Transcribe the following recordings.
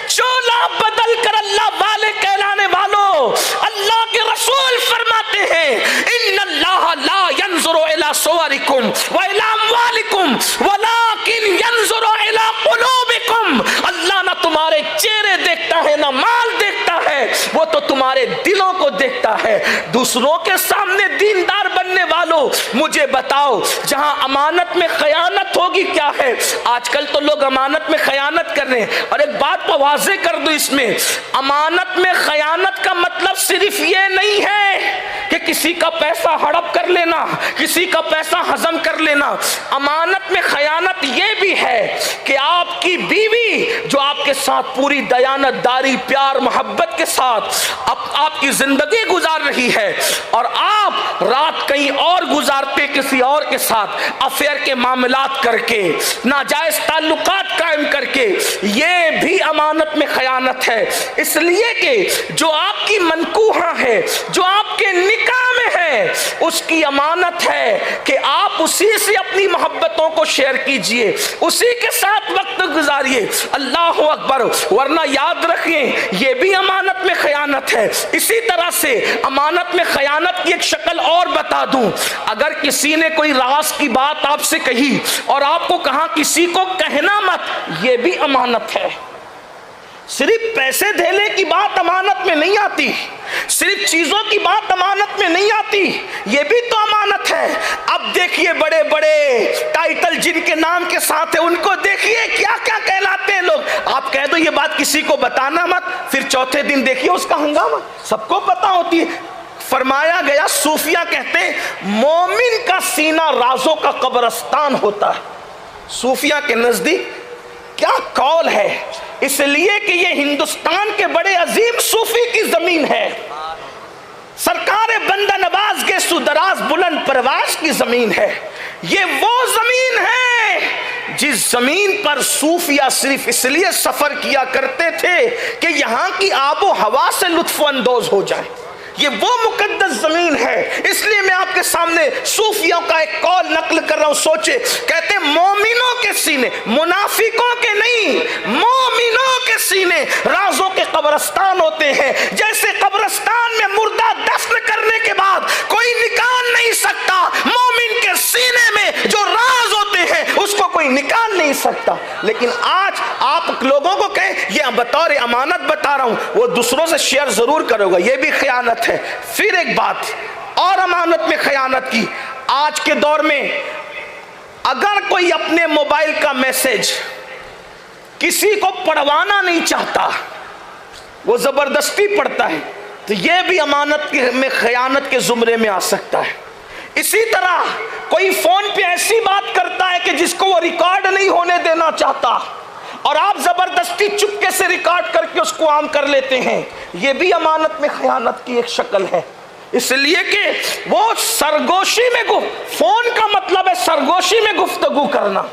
चोला बदल कर अल्लाह वाले कहलाने वालों, अल्लाह के रसूल फरमाते हैं इन्नल्लाह ला यंजुरु इला सुवरिकुम व इला अमवालिकुम वलाकिन यंजुरु इला कुलूबिकुम। अल्लाह ना तुम्हारे चेहरे देखता है ना माल देखता है, वो तो तुम्हारे दिलों को देखता है। दूसरों के सामने दीनदार बनने वालों, मुझे बताओ जहां अमानत में खयानत होगी क्या है? आजकल तो लोग अमानत में खयानत कर रहे हैं। और एक बात को वाज़ेह कर दूं, इसमें अमानत में खयानत का मतलब सिर्फ ये नहीं है कि किसी का पैसा हड़प कर लेना, किसी का पैसा हजम कर लेना। अमानत में खयानत ये भी है कि आपकी बीवी जो आपके साथ पूरी दयानतदारी प्यार मोहब्बत के साथ आपकी जिंदगी गुजार रही है और आप रात कहीं और गुजारते किसी और के साथ अफेयर के मामलात करके, नाजायज ताल्लुकात कायम करके, ये भी अमानत में खयानत है। इसलिए कि जो आपकी मनकूहा है, जो आपके निकाह में है, उसकी अमानत है कि आप उसी से अपनी मोहब्बतों को शेयर कीजिए, उसी के साथ वक्त गुजारिए। अल्लाह अकबर। वरना याद रखें, ये भी अमानत में खयानत है। इसी तरह से अमानत में खयानत की एक शक्ल और बता दूं, अगर किसी ने कोई राज की बात आपसे कही और आपको कहा किसी को कहना मत, ये भी अमानत है। सिर्फ पैसे देने की बात अमानत में नहीं आती, सिर्फ चीजों की बात अमानत में नहीं आती, ये भी तो अमानत है। अब देखिए बड़े बड़े टाइटल जिनके नाम के साथ है, उनको देखिए क्या क्या कहलाते हैं लोग। आप कह दो ये बात किसी को बताना मत, फिर चौथे दिन देखिए उसका हंगामा, सबको पता होती है। फरमाया गया, सूफिया कहते हैं मोमिन का सीना राजों का कब्रिस्तान होता है। सूफिया के नजदीक क्या कौल है, इसलिए कि ये हिंदुस्तान के बड़े अजीम सूफी की जमीन है, सरकार बंदा नवाज के सुदराज बुलंद परवाज की जमीन है। ये वो जमीन है जिस जमीन पर सूफिया सिर्फ इसलिए सफर किया करते थे कि यहाँ की आबो हवा से लुत्फ अंदोज हो जाए। ये वो मुकद्दस जमीन है। इसलिए मैं आपके सामने सूफियों का एक कौल नकल कर रहा हूं। सोचे, कहते मोमिनों के सीने, मुनाफिकों के नहीं, मोमिनों के सीने राजों के कब्रिस्तान होते हैं। जैसे कब्रिस्तान में मुर्दा दफन करने के बाद कोई निकाल नहीं सकता, मोमिन के सीने में जो राज होते हैं उसको कोई निकाल नहीं सकता। लेकिन आज आप लोगों को कहें ये बतौर अमानत बता रहा हूं, वो दूसरों से शेयर जरूर करोगे, ये भी खयानत है। फिर एक बात और अमानत में खयानत की, आज के दौर में अगर कोई अपने मोबाइल का मैसेज किसी को पढ़वाना नहीं चाहता, वो जबरदस्ती पढ़ता है, तो यह भी अमानत में खयानत के जुमरे में आ सकता है। इसी तरह कोई फोन पे ऐसी बात करता है कि जिसको वो रिकॉर्ड नहीं होने देना चाहता और आप जबरदस्ती चुपके से रिकॉर्ड करके उसको आम कर लेते हैं, यह भी अमानत में खयानत की एक शक्ल है। इसलिए कि वो सरगोशी में फोन का मतलब है सरगोशी में गुफ्तगू करना,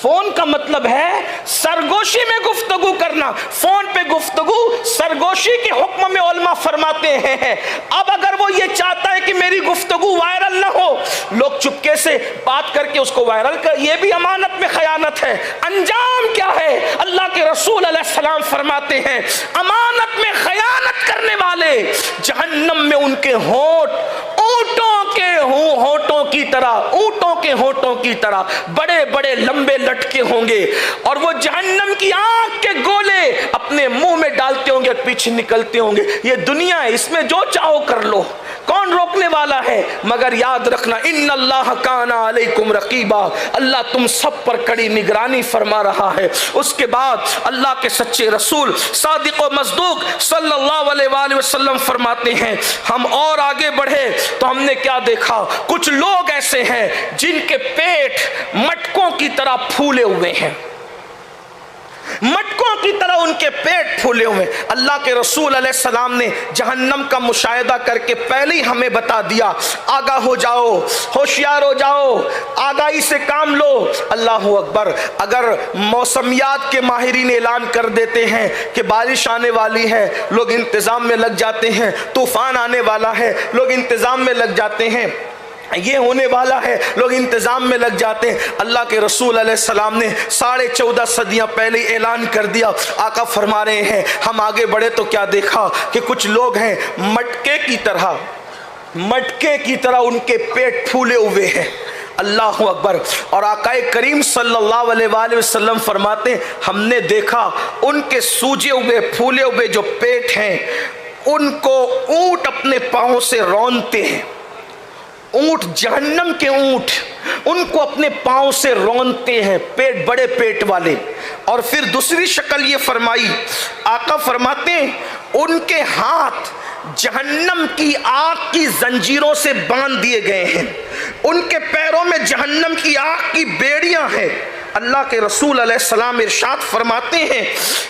फोन का मतलब है सरगोशी में गुफ्तगू करना। फोन पे गुफ्तगू सरगोशी के हुक्म में उलमा फरमाते हैं। अब अगर वो ये चाहता है कि मेरी गुफ्तगू वायरल ना हो, लोग चुपके से बात करके उसको वायरल कर, ये भी अमानत में खयानत है। अंजाम क्या है? अल्लाह के रसूल अलैहिस्सलाम फरमाते हैं अमानत में खयानत करने वाले जहन्नम में उनके होंठ ऊंटों के होंठों की तरह, ऊंटों के होंठों की तरह बड़े बड़े लंबे लटके होंगे और वो जहन्नम की आग के गोले अपने मुंह में डालते होंगे, पीछे निकलते होंगे। ये दुनिया है, इसमें जो चाहो कर लो, कौन रोकने वाला है? मगर याद रखना इन्नल्लाह काना अलैकुम रकीबा, अल्लाह तुम सब पर कड़ी निगरानी फरमा रहा है। उसके बाद अल्लाह के सच्चे रसूल सादिक व मसदूक सल्लल्लाहु अलैहि वसल्लम फरमाते हैं, हम और आगे बढ़े तो हमने क्या देखा, कुछ लोग ऐसे हैं जिनके पेट मटकों की तरह फूले हुए हैं, मटकों की तरह उनके पेट फूले हुए। अल्लाह के रसूल अलैहिस्सलाम ने जहन्नम का मुशाहिदा करके पहले ही हमें बता दिया, आगाह हो जाओ, होशियार हो जाओ, आगाही से काम लो। अल्लाह अकबर। अगर मौसमियात के माहिरीन ऐलान कर देते हैं कि बारिश आने वाली है, लोग इंतज़ाम में लग जाते हैं, तूफान आने वाला है, लोग इंतज़ाम में लग जाते हैं। ये होने वाला है, लोग इंतजाम में लग जाते हैं। अल्लाह के रसूल अलैहिस्सलाम ने 14.5 सदियां पहले ऐलान कर दिया। आका फरमा रहे हैं, हम आगे बढ़े तो क्या देखा कि कुछ लोग हैं मटके की तरह उनके पेट फूले हुए हैं। अल्लाह अकबर। और आकाए करीम सल्लल्लाहु अलैहि वसल्लम फरमाते हैं, हमने देखा उनके सूजे हुए फूले हुए जो पेट हैं उनको ऊंट अपने पाँव से रौंदते हैं। ऊंट, जहन्नम के ऊंट उनको अपने पाँव से रौंदते हैं, पेट, बड़े पेट वाले। और फिर दूसरी शक्ल ये फरमाई, आका फरमाते हैं उनके हाथ जहन्नम की आग की जंजीरों से बांध दिए गए हैं, उनके पैरों में जहन्नम की आग की बेड़ियां हैं। अल्लाह के रसूल अलैहिस्सलाम इरशाद फरमाते हैं,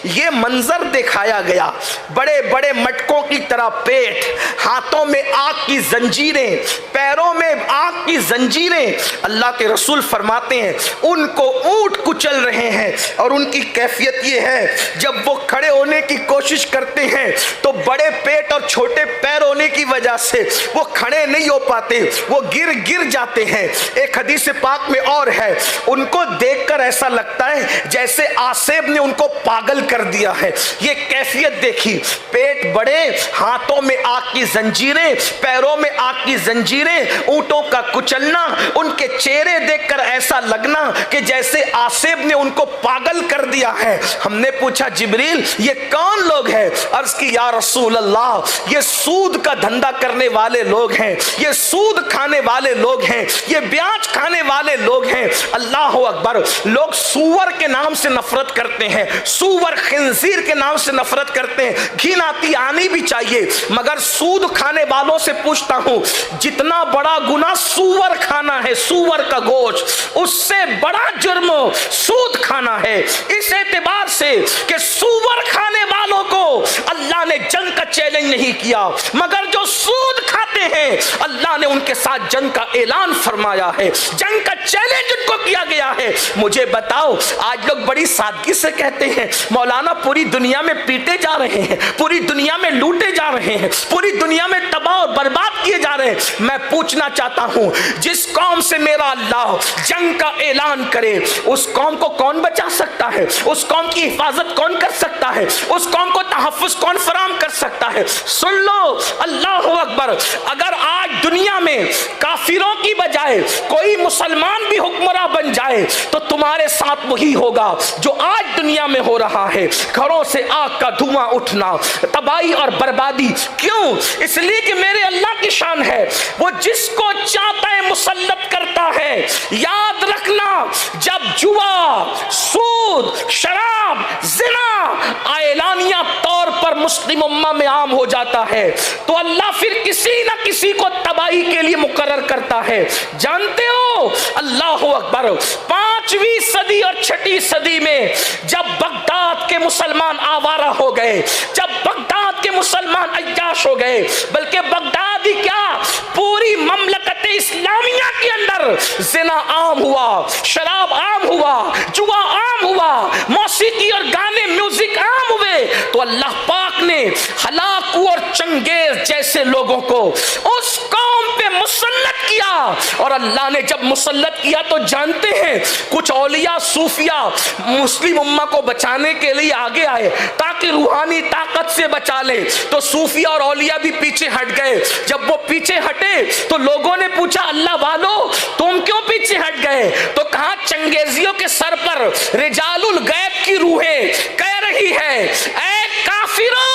ये मंजर दिखाया गया, बड़े बड़े मटकों की तरह पेट, हाथों में आग की जंजीरें, पैरों में आग की जंजीरें। अल्लाह के रसूल फरमाते हैं उनको ऊंट कुचल रहे हैं। और उनकी कैफियत ये है, जब वो खड़े होने की कोशिश करते हैं तो बड़े पेट और छोटे पैर होने की वजह से वो खड़े नहीं हो पाते, वो गिर जाते हैं। एक हदीस पाक में और है, उनको देख ऐसा लगता है जैसे आसेब ने उनको पागल कर दिया है। ये कैफियत देखी, पेट बड़े, हाथों में आग की जंजीरें, पैरों में आग की जंजीरें, ऊंटों का कुचलना, उनके चेहरे देखकर ऐसा लगना कि जैसे आसेब ने उनको पागल कर दिया है। हमने पूछा जिब्रील ये कौन लोग हैं? अर्ज की या रसूल अल्लाह, ये सूद का धंधा करने वाले लोग हैं, ये सूद खाने वाले लोग हैं, ये ब्याज खाने वाले लोग हैं। अल्लाह अकबर। लोग सूअर के नाम से नफरत करते हैं, सूअर खिंजीर के नाम से नफरत करते हैं, घिन आनी भी चाहिए। मगर सूद खाने वालों से पूछता हूं, जितना बड़ा गुनाह सूअर खाना है, सूअर का गोश्त, उससे बड़ा जुर्म सूद खाना है। इस एतबार से कि सूअर खाने वालों को अल्लाह ने जंग का चैलेंज नहीं किया, मगर जो सूद खाते हैं अल्लाह ने उनके साथ जंग का ऐलान फरमाया है, जंग का चैलेंज उनको किया गया है। मुझे बताओ, आज लोग बड़ी सादगी से कहते हैं मौलाना पूरी दुनिया में पीटे जा रहे हैं, पूरी दुनिया में लूटे जा रहे हैं, पूरी दुनिया में तबाह और बर्बाद किए जा रहे हैं। मैं पूछना चाहता हूं, जिस कौम से मेरा अल्लाह जंग का ऐलान करे उस कौम को कौन बचा सकता है? उस कौम की हिफाजत कौन कर सकता है? उस कौम को तहफ्फुज कौन फराम कर सकता है? सुन लो, अल्लाह अकबर। अगर आज दुनिया में काफिरों की बजाय कोई मुसलमान भी हुक्मरान बन जाए तो तुम्हारे साथ वही होगा जो आज दुनिया में हो रहा है, घरों से आग का धुआं उठना, तबाही और बर्बादी। क्यों? इसलिए कि मेरे अल्लाह की शान है, वो जिसको चाहता है मुसल्लत करता है। याद रखना, जब जुआ, सूद, शराब, जिना ऐलानिया तौर पर मुस्लिम उम्मा में आम हो जाता है तो अल्लाह फिर किसी ना किसी को तबाही के लिए मुकर्रर करता है। जानते हो, अल्लाह अकबर, 5वीं सदी और 6ठी सदी में जब बगदाद के मुसलमान आवारा हो गए, जब बगदाद के मुसलमान अय्याश हो गए, बल्कि बगदाद ही क्या, पूरी ममलकत इस्लामिया के अंदर जिना आम हुआ, शराब आम हुआ, जुआ आम हुआ, मौसीकी और गाने, म्यूजिक आम हुए, तो अल्लाह पाक ने हलाकू और चंगेज जैसे लोगों को उस कौम पे मुसल्लत किया। और अल्लाह ने जब मुसल्लत किया तो जानते हैं, कुछ औलिया सूफिया मुस्लिम उम्मा को बचाने के लिए आगे आए ताकि रूहानी ताकत से बचा ले, तो सूफिया और औलिया भी पीछे हट गए। जब वो पीछे हटे तो लोगों ने पूछा, अल्लाह वालों तुम क्यों पीछे हट गए? तो कहा, चंगेजियों के सर पर रिजालुल गैब की रूहें कह रही है, ऐ काफिरों,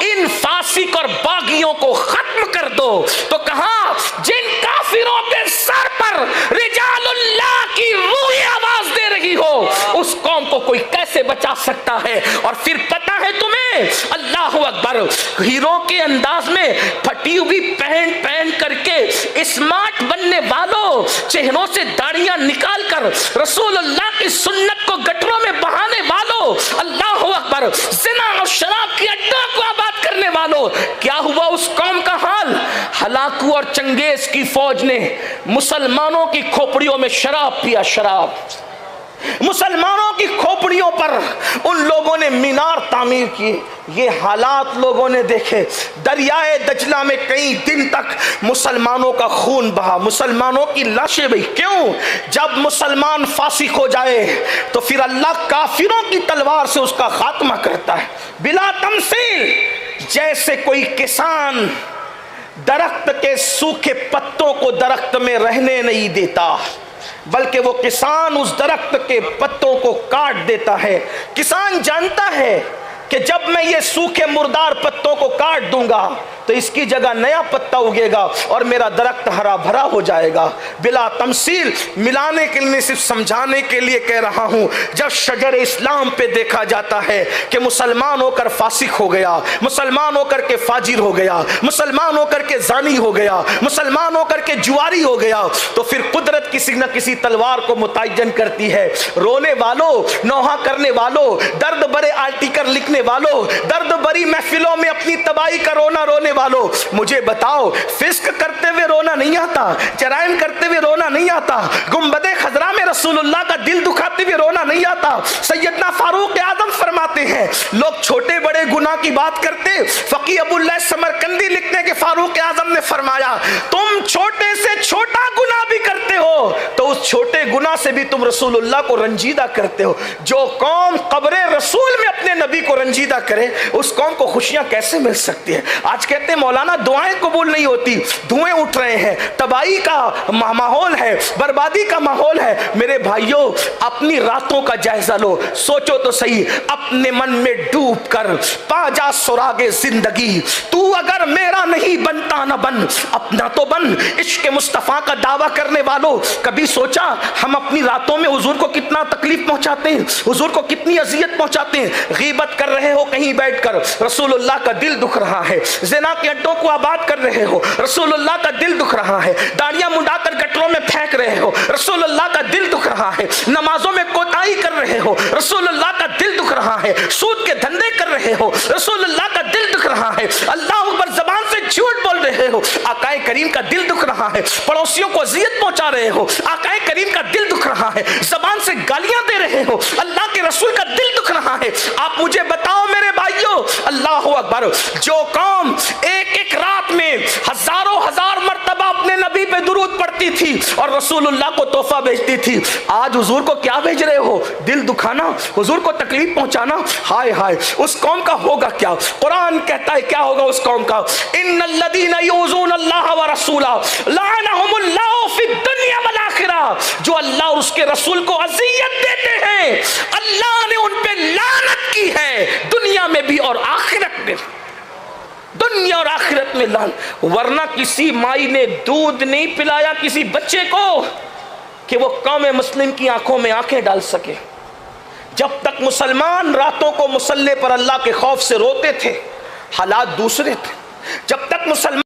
इन फासिक और बागियों को खत्म कर दो। तो कहा, जिन काफिरों के सर पर रिजालुल्लाह की रूहें आवाज दे रही हो उस कौम को कोई कैसे बचा सकता है? और फिर पता है तुम्हें, अल्लाह अकबर, हीरो के अंदाज में फटी हुई पहन करके स्मार्ट बनने वालों, चेहरों से दाढ़ियां निकाल कर रसूलुल्लाह की सुन्नत को गटरों में बहाने वालों, अल्लाह अकबर, जिना और शराब की अड्डा को आबाद करने वालों, क्या हुआ उस कौम का हाल? हलाकू और चंगेज की फौज ने मुसलमानों की खोपड़ियों में शराब पिया, शराब। मुसलमानों की खोपड़ियों पर उन लोगों ने मीनार तामीर किए। ये हालात लोगों ने देखे। दरियाए दजला में कई दिन तक मुसलमानों का खून बहा, मुसलमानों की लाशें बही। क्यों? जब मुसलमान फासिक हो जाए तो फिर अल्लाह काफिरों की तलवार से उसका खात्मा करता है। बिला तमसील, जैसे कोई किसान दरख्त के सूखे पत्तों को दरख्त में रहने नहीं देता, बल्कि वो किसान उस दरख्त के पत्तों को काट देता है। किसान जानता है कि जब मैं ये सूखे मुर्दार पत्तों को काट दूंगा तो इसकी जगह नया पत्ता उगेगा और मेरा दरख्त हरा भरा हो जाएगा। बिला तमसील, मिलाने के लिए, सिर्फ समझाने के लिए कह रहा हूं। जब शजर इस्लाम पे देखा जाता है कि मुसलमान होकर फासिक हो गया, मुसलमान होकर के फाजिर हो गया, मुसलमान होकर के जानी हो गया, मुसलमान होकर के जुआरी हो गया, तो फिर कुदरत किसी न किसी तलवार को मुतय्यन करती है। रोने वालों, नौहा करने वालों, दर्द भरे आर्टिकल लिखने वालों, दर्द भरी महफिलों में अपनी तबाही का रोना रोने वालों, मुझे बताओ, फिस्क करते हुए रोना नहीं आता? जराइम करते हुए रोना नहीं आता? गुंबदे खजरा में रसूलुल्लाह का दिल दुखाते हुए रोना नहीं आता? सैयदना फारूक आजम फरमाते हैं, लोग छोटे बड़े गुनाह की बात करते, फकी अबुल्लाह समरकंदी लिखते हैं कि फारूक आजम ने फरमाया, तुम छोटे से छोटा गुनाह भी करते हो तो उस छोटे गुनाह से भी तुम रसूलुल्लाह को रंजीदा करते हो। जो कौम कब्रे रसूल में अपने नबी को रंजीदा करे, उस कौम को खुशियां कैसे मिल सकती है? आज कहते हैं मौलाना दुआएं कबूल नहीं होती, धुएं उठ रहे हैं, तबाही का माहौल है, बर्बादी का माहौल है। मेरे भाइयों, अपनी रातों का जायजा लो, सोचो तो सही, अपने मन में डूब कर पा जा सुरागे जिंदगी। तू अगर मेरा नहीं बनता ना बन, अपना तो बन। इश्क मुस्तफा का दावा करने वालों, कभी सोचा हम अपनी रातों में हुजूर को कितना तकलीफ पहुंचाते हैं, हुजूर को कितनी अजियत पहुंचाते हैं? गीबत कर रहे हो कहीं बैठकर, रसूलुल्लाह का दिल दुख रहा है। ज़िना के अड्डों को आबाद कर रहे हो, रसूलुल्लाह का दिल दुख रहा है। दाढ़ियां मुंडाकर गटरों में फेंक रहे हो, रसूलुल्लाह का दिल दुख रहा है। नमाजों में कोताही कर रहे हो, रसूलुल्लाह का दिल दुख रहा है। सूद के धंधे कर रहे हो, रसूलुल्लाह का दिल दुख रहा है। अल्लाह अकबर ज़बान से झूठ बोल रहे हो, आकाए करीम का दिल दुख रहा है। पड़ोसियों को अजियत पहुंचा रहे हो, आकाए करीम का दिल दुख रहा है। ज़बान से गालियां दे रहे हो, अल्लाह के रसूल का दिल दुख रहा है। आप मुझे बताओ मेरे भाइयों, अल्लाह अकबर, जो कौम एक एक रात में हजारों हजार मर्तबा अपने नबी पे दुरूद पढ़ती थी और रसूलुल्लाह को तोहफा भेजती थी, आज हुजूर को क्या भेज रहे हो? दिल दुखाना, हुजूर को तकलीफ पहुंचाना। हाय हाय, उस कौम का होगा क्या? कुरान कहता है क्या होगा उस कौम का? इन्नल्लज़ीना युज़ूनल्लाह व रसूला लअनहुमुल्लाहु फिद दुनिया वल आखिरा। जो अल्लाह और उसके रसूल को अज़ियत देते हैं, अल्लाह ने उन पे लानत की है, दुनिया में भी और आखिरत में। दुनिया और आखिरत में लान। वरना किसी माई ने दूध नहीं पिलाया किसी बच्चे को कि वो कौम मुस्लिम की आंखों में आंखें डाल सके। जब तक मुसलमान रातों को मुसल्ले पर अल्लाह के खौफ से रोते थे, हालात दूसरे थे। जब तक मुसलमान